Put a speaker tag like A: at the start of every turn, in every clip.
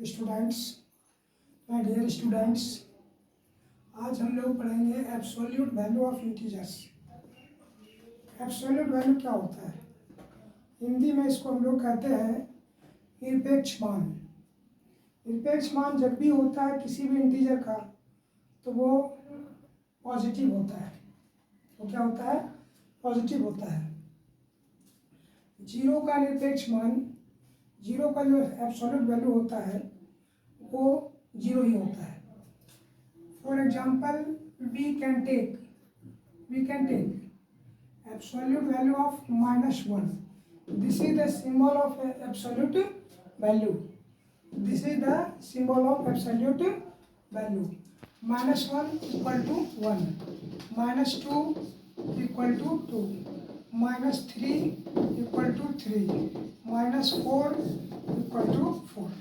A: Students, my dear students, आज हम लोग पढ़ेंगे absolute value of integers. Absolute value क्या होता है? हिंदी में इसको हम लोग कहते हैं निरपेक्ष मान। निरपेक्ष मान जब भी होता है किसी भी इंटीजर का तो वो पॉजिटिव होता है। वो क्या होता है? पॉजिटिव होता है। जीरो का निरपेक्ष मान, जीरो का जो एब्सोल्यूट वैल्यू होता है वो जीरो ही होता है। For example we can take absolute value of -1. This is the symbol of absolute value. This is the symbol of absolute value. -1 equal to 1, -2 equal to 2, -3 equal to 3, -4 equal to 4,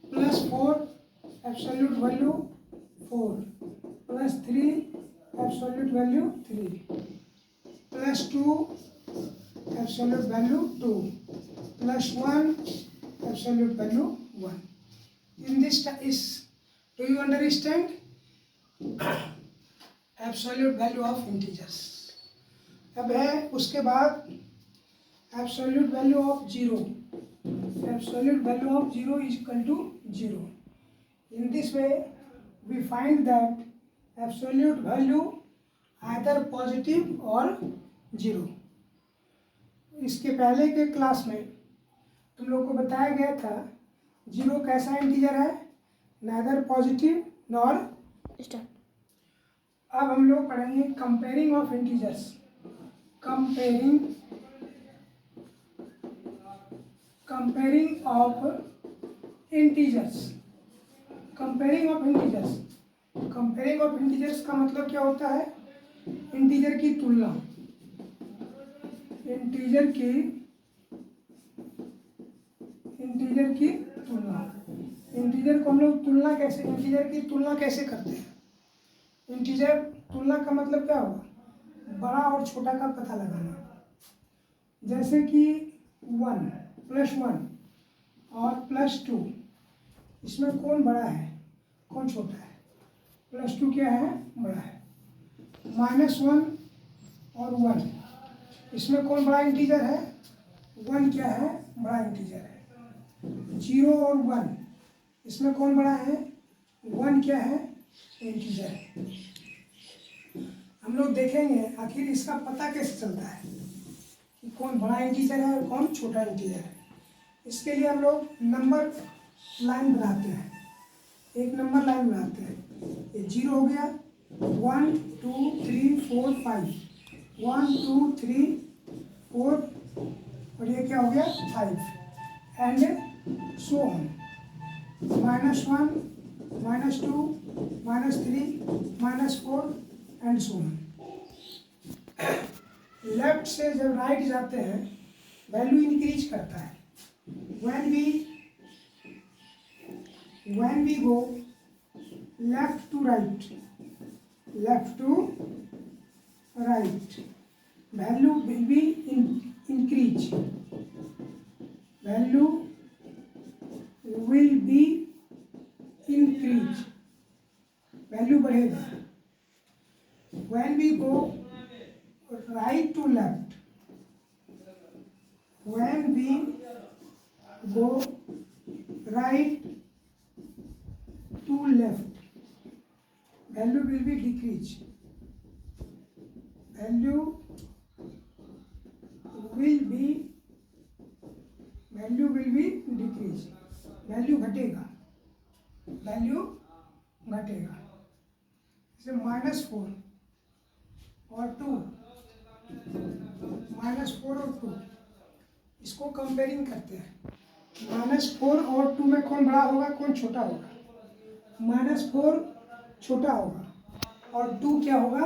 A: +4 absolute value 4, +3 absolute value 3, +2 absolute value 2, +1 absolute value 1. In this is, do you understand? Absolute value of integers. अब है उसके बाद absolute value of zero. Absolute value of 0 is equal to 0. In this way, we find that absolute value either positive or 0. इसके पहले के class में तुम लोग को बताया गया था जीरो कैसा इंटीजर है, नाइदर पॉजिटिव नॉर स्टार. अब हम लोग पढ़ेंगे comparing of integers. Comparing of integers. Comparing of integers. Comparing of integers का मतलब क्या होता है? इंटीजर की तुलना. इंटीजर की तुलना. इंटीजर को हम लोग इंटीजर की तुलना कैसे करते हैं? इंटीजर तुलना का मतलब क्या होगा? बड़ा और छोटा का पता लगाना. जैसे कि 1 +1 और +2, इसमें कौन बड़ा है कौन छोटा है? +2 क्या है? बड़ा है. -1 और 1, इसमें कौन बड़ा इंटीजर है? 1 क्या है? बड़ा इंटीजर है. 0 और 1, इसमें कौन बड़ा है? 1 क्या है? इंटीजर है. हम लोग देखेंगे आखिर इसका पता कैसे चलता है कि कौन बड़ा इंटीजर है और कौन छोटा इंटीजर है. इसके लिए हम लोग नंबर लाइन बनाते हैं. एक नंबर लाइन बनाते हैं. ये 0 हो गया. 1 2 3 4 5, 1 2 3 4, और ये क्या हो गया? 5, and so on. -1 -2 -3 -4 and so on. Left से जब राइट जाते हैं वैल्यू इंक्रीज करता है. when we go left to right, value will be increase. Value will be increase. Value बढ़ेगा. when we go right to left, when we go right to left, value will be decrease. Value will be decrease. Value घटेगा. जैसे -4 और 2, -4 और 2, इसको comparing करते हैं. -4 और 2 में कौन बड़ा होगा कौन छोटा होगा? -4 छोटा होगा और 2 क्या होगा?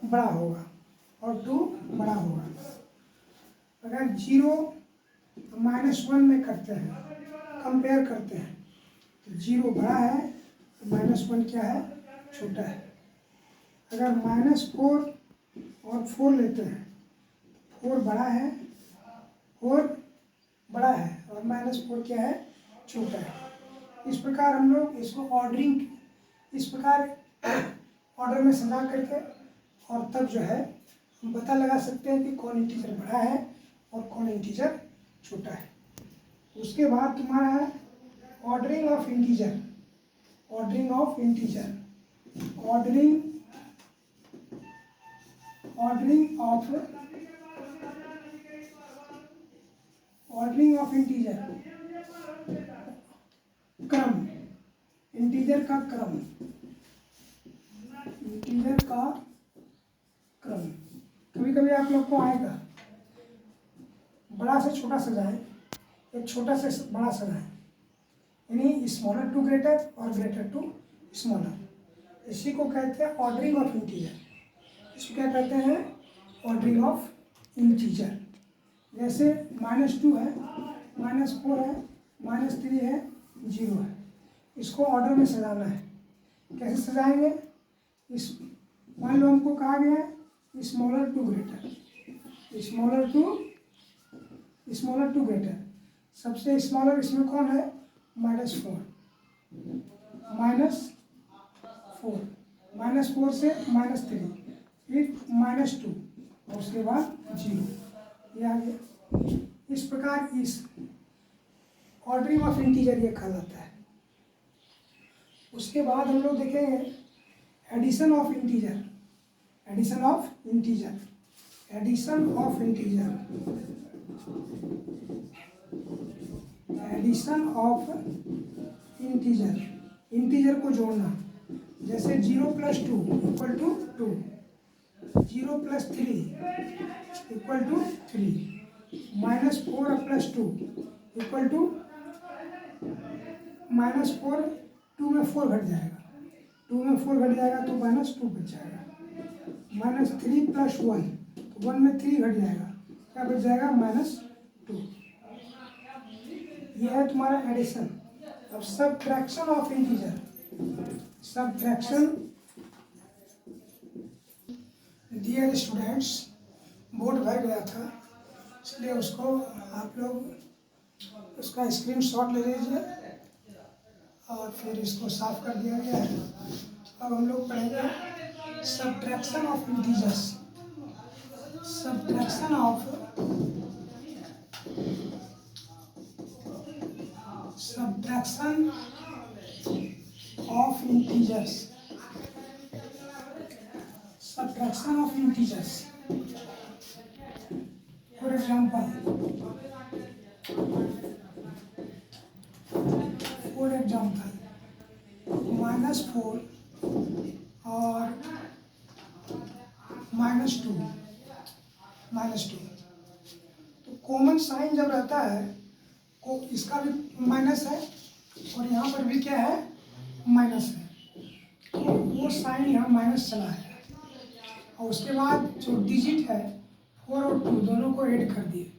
A: बड़ा होगा. और 2 बड़ा होगा. अगर 0 -1 में करते हैं, कंपेयर करते हैं, तो 0 बड़ा है तो -1 क्या है? छोटा है. अगर -4 और 4 लेते हैं, 4 बड़ा है, 4 बड़ा है और और -4 क्या है, छोटा है। इस प्रकार हम लोग इसको ऑर्डरिंग इस प्रकार ऑर्डर में सजा करके और तब जो है हम पता लगा सकते हैं कि कौन इंटीजर बड़ा है और कौन इंटीजर छोटा है। उसके बाद तुम्हारा है ordering of integer. Ordering of integer ordering of integer, क्रम, इंटीजर का क्रम, इंटीजर का क्रम। कभी कभी आप लोग को आएगा बड़ा से छोटा सजाए, एक छोटा से बड़ा सजाए, यानी स्मॉलर टू ग्रेटर और ग्रेटर टू स्मॉलर। इसी को कहते हैं ऑर्डरिंग ऑफ इंटीजर। इसको क्या कहते हैं, ऑर्डरिंग ऑफ इंटीजर। जैसे -2 है, -4 है, -3 है, 0 है, इसको ऑर्डर में सजाना है। कैसे सजाएंगे, इस मान लो हमको कहा गया है smaller to greater, smaller to greater. सबसे स्मॉलर इसमें कौन है, -4, -4 से -3, फिर -2 और उसके बाद 0, ये आ गया। इस प्रकार इस ऑर्डरिंग ऑफ इंटीजर ये कहा जाता है। उसके बाद हम लोग देखेंगे addition of integer. Addition of integer integer को जोड़ना। जैसे 0 + 2 = 2, 0 + 3 = 3, -4 + 2 = -4, 2 में 4 घट जाएगा, 2 में 4 घट जाएगा तो -2 बच जाएगा। -3 + 1 तो 1 में 3 घट जाएगा, क्या बच जाएगा, -2। यह है तुम्हारा एडिशन। अब subtraction of integer, subtraction. Dear students, board भर गया था इसलिए उसको आप लोग उसका स्क्रीनशॉट ले लीजिए और फिर इसको साफ कर दिया गया है। अब हम लोग पढ़ेंगे subtraction of integers. Subtraction of integers. Subtraction of integers. For example, -4 और -2, तो कॉमन साइन जब रहता है को इसका भी माइनस है और यहाँ पर भी क्या है, माइनस है, तो वो साइन यहाँ माइनस चला है। और उसके बाद जो डिजिट है 4 और 2 दोनों को ऐड कर दिए,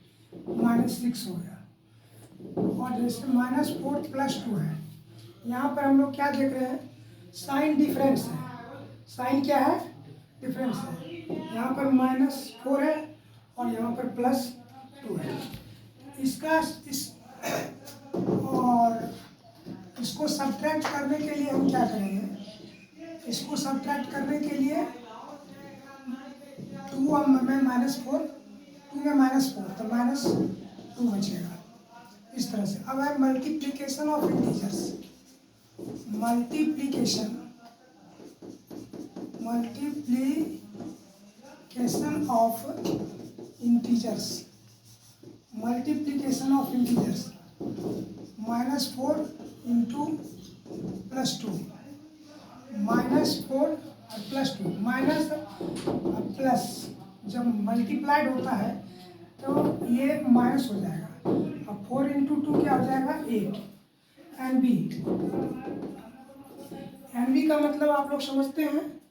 A: -6 हो गया। और जैसे -4 + 2 है, यहाँ पर हम लोग क्या देख रहे हैं, साइन डिफरेंस है। साइन क्या है, डिफरेंस है। यहाँ पर -4 है और यहाँ पर +2 है। और इसको सब्ट्रैक्ट करने के लिए हम क्या करेंगे, इसको सब्ट्रैक्ट करने के लिए 2 में -4, 2 में -4 तो -2 बचेगा। इस तरह से। अब है multiplication of integers. Multiplication of integers. Multiplication of integers, -4 × +2, -4 और +2, माइनस और प्लस जब मल्टीप्लाइड होता है तो ये माइनस हो जाएगा। अब 4 × 2 क्या हो जाएगा, 8। एनबी का मतलब आप लोग समझते हैं,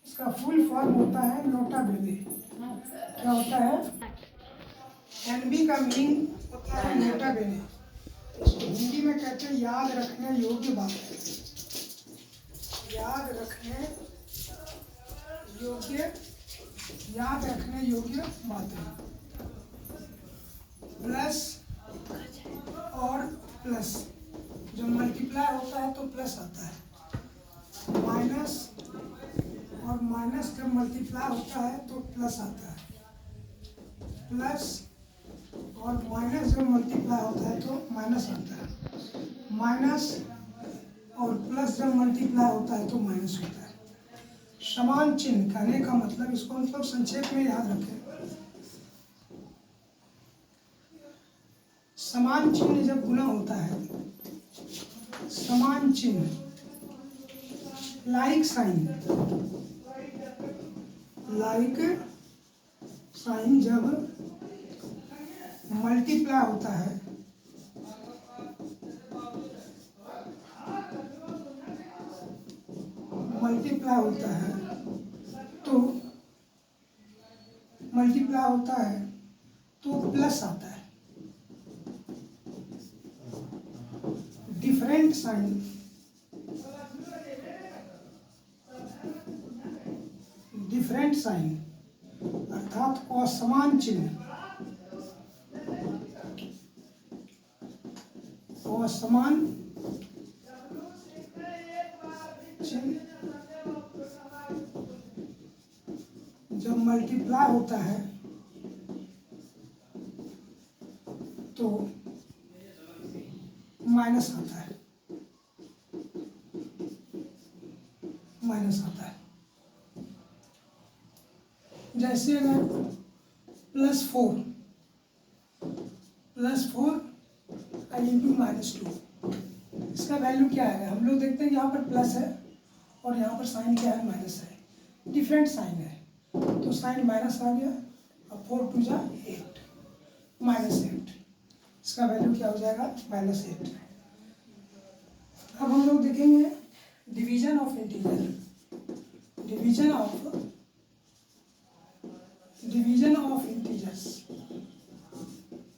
A: इसका फुल फॉर्म होता है नोटा बेने। क्या होता है, एनबी का मीनिंग होता है नोटा बेने। इसको हिंदी में कहते हैं याद रखने योग्य बातें। याद रखने योग्य बातें। प्लस मल्टीप्लाई होता है तो प्लस आता है, प्लस, और माइनस जब मल्टीप्लाई होता है तो माइनस आता है, माइनस और प्लस जब मल्टीप्लाई होता है तो माइनस होता है। समान चिन्ह कहने का मतलब, इसको मतलब संक्षेप में याद रखें, समान चिन्ह जब गुना होता है, समान चिन्ह, लाइक साइन, लाइक साइन जब मल्टीप्लाई होता है, मल्टीप्लाई होता है तो, मल्टीप्लाई होता है तो प्लस आता है। डिफरेंट साइन, डिफरेंट साइन अर्थात असमान चिन्ह, असमान चिन्ह जब मल्टीप्लाई होता है तो माइनस आता है, माइनस आता है। जैसे अगर +4 इंटू -2, इसका वैल्यू क्या है? हम लोग देखते हैं यहाँ पर प्लस है और यहाँ पर साइन क्या है? माइनस है, डिफरेंट साइन है तो साइन माइनस आ गया, और 4 2 जा 8, -8, इसका वैल्यू क्या हो जाएगा? -8। अब हम लोग देखेंगे division of integer, division of integers,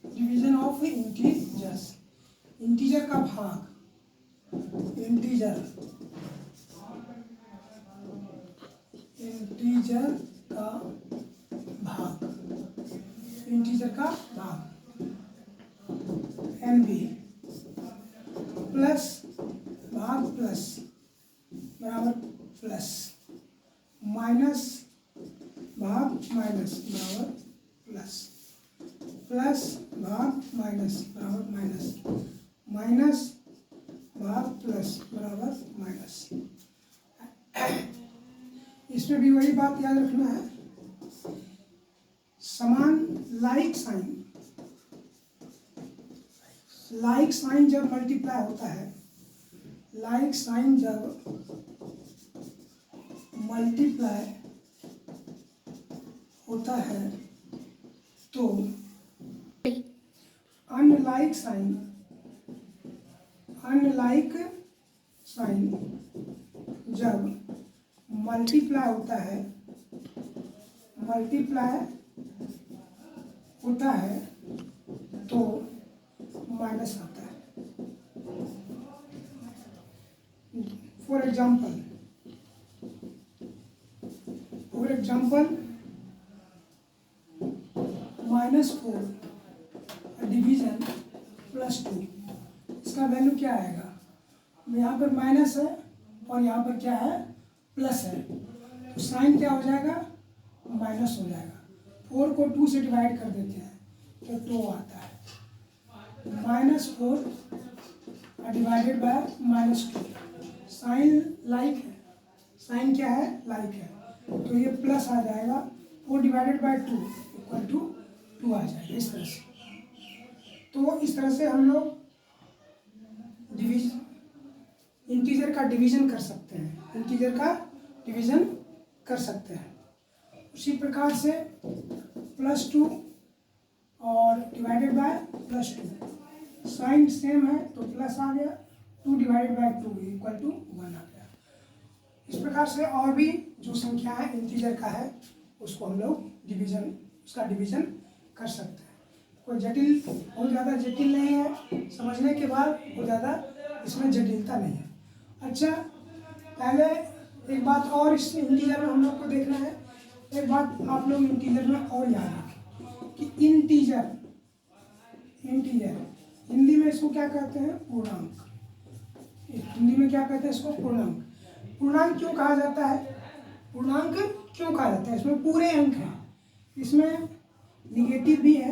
A: division of integers, integer का भाग, इंटीजर का भाग, इंटीजर का भाग, NB प्लस भाग प्लस बराबर प्लस, माइनस भाग माइनस बराबर प्लस, प्लस भाग माइनस बराबर माइनस, माइनस भाग प्लस बराबर माइनस। इसमें भी वही बात याद रखना है, समान लाइक साइन जब मल्टीप्लाई होता है, लाइक साइन जब मल्टीप्लाई होता है तो अनलाइक साइन जब मल्टीप्लाई होता है तो माइनस आता है। फॉर एग्जाम्पल -4 डिवीजन +2, इसका वैल्यू क्या आएगा? यहाँ पर माइनस है और यहाँ पर क्या है? प्लस है, तो साइन क्या हो जाएगा? माइनस हो जाएगा। 4 को 2 से डिवाइड कर देते हैं तो 2 आता है, -4 डिवाइडेड बाय -2, साइन लाइक है, साइन क्या है? लाइक है, तो ये प्लस आ जाएगा, 4 डिवाइडेड बाय 2 इक्वल टू 2 आ जाएगा। इस तरह से, तो इस तरह से हम लोग इंटीजर का डिवीजन कर सकते हैं, इंटीजर का डिवीजन कर सकते हैं। उसी प्रकार से +2 और डिवाइडेड बाय +2, साइन सेम है तो प्लस आ गया, 2 डिवाइडेड बाय 2 इक्वल टू 1 आ गया। इस प्रकार से और भी जो संख्या है इंटीजर का है उसको हम लोग उसका डिवीजन कर सकते हैं। कोई जटिल, बहुत ज़्यादा जटिल नहीं है, समझने के बाद बहुत ज़्यादा इसमें जटिलता नहीं है। अच्छा, पहले एक बात और इस इंटीजर में हम लोग को देखना है, एक बात आप लोग इंटीजर में और याद रखें कि इंटीजर हिंदी में इसको क्या कहते हैं? पूर्णांक। हिंदी में क्या कहते हैं इसको? पूर्णांक। पूर्णांक क्यों कहा जाता है? पूर्णांक क्यों कहा जाता है? इसमें पूरे अंक हैं, इसमें निगेटिव भी है,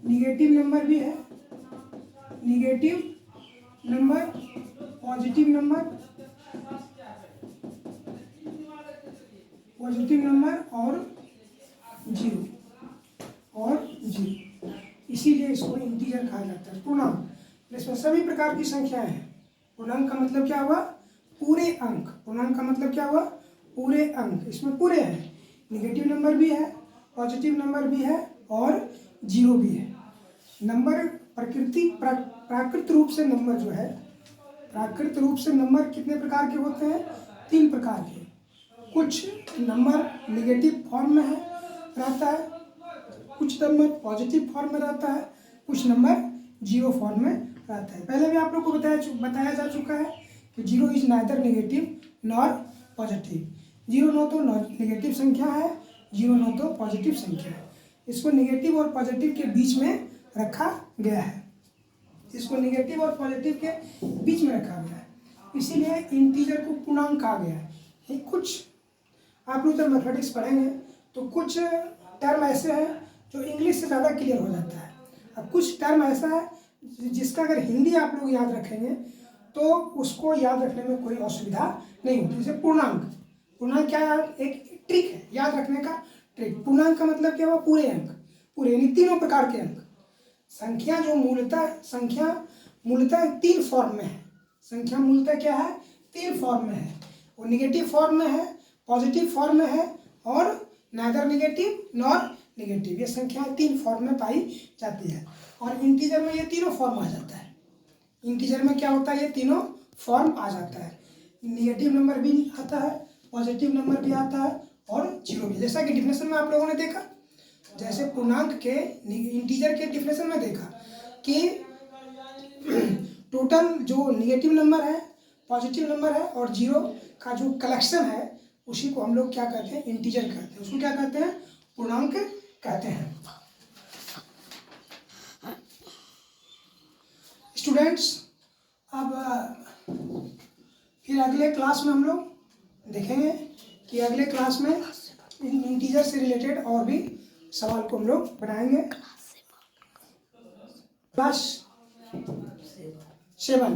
A: निगेटिव नंबर भी है, negative number, positive number, positive number और जीरो, इसीलिए इसको इंटीजर कहा जाता है, पूर्णांक। इसमें सभी प्रकार की संख्याएं हैं। पूर्णांक का मतलब क्या हुआ? पूरे अंक। पूर्णांक का मतलब क्या हुआ? पूरे अंक। इसमें पूरे हैं, निगेटिव नंबर भी है, पॉजिटिव नंबर भी है और जीरो भी है। नंबर प्राकृत रूप से नंबर जो है, प्राकृत रूप से नंबर कितने प्रकार के होते हैं? 3 प्रकार के। कुछ नंबर निगेटिव फॉर्म में है रहता है, कुछ नंबर पॉजिटिव फॉर्म में रहता है, कुछ नंबर जीरो फॉर्म में रहता है। पहले भी आप लोग को बताया जा चुका है कि zero is neither negative nor positive. Zero न तो नेगेटिव संख्या है, जीरो न तो पॉजिटिव संख्या है। इसको नेगेटिव और पॉजिटिव के बीच में रखा गया है, इसको नेगेटिव और पॉजिटिव के बीच में रखा गया है, इसीलिए इंटीजर को पूर्णांक कहा गया है। कुछ आप लोग जब मैथमेटिक्स पढ़ेंगे तो कुछ टर्म ऐसे हैं जो इंग्लिश से ज़्यादा क्लियर हो जाता है। अब कुछ टर्म ऐसा है जिसका अगर हिंदी आप लोग याद रखेंगे तो उसको याद रखने में कोई असुविधा नहीं होती। जैसे पूर्णांक, पूर्णांक क्या है? एक ट्रिक है याद रखने का ट्रिक। पूर्णांक का मतलब क्या हुआ? पूरे अंक, पूरे यानी तीनों प्रकार के अंक। संख्या जो मूलतः 3 फॉर्म में है। संख्या मूलतः क्या है? 3 फॉर्म में है। वो निगेटिव फॉर्म में है, पॉजिटिव फॉर्म में है और नाइदर नेगेटिव नॉर नेगेटिव। ये संख्याएं 3 फॉर्म में पाई जाती है और इंटीजर में ये तीनों फॉर्म आ जाता है। इंटीजर में क्या होता है? ये तीनों फॉर्म आ जाता है। निगेटिव नंबर भी आता है, पॉजिटिव नंबर भी आता है और जीरो भी। जैसा कि डिफिनेशन में आप लोगों ने देखा, जैसे पूर्णांक के इंटीजर के डिफिनेशन में देखा कि टोटल जो निगेटिव नंबर है, पॉजिटिव नंबर है और जीरो का जो कलेक्शन है उसी को हम लोग क्या कहते हैं? इंटीजर कहते हैं। उसको क्या कहते हैं? पूर्णांक कहते हैं। स्टूडेंट्स, अब फिर अगले क्लास में हम लोग देखेंगे कि अगले क्लास में इंटीजर से रिलेटेड और भी सवाल को हम लोग बनाएंगे। क्लास 7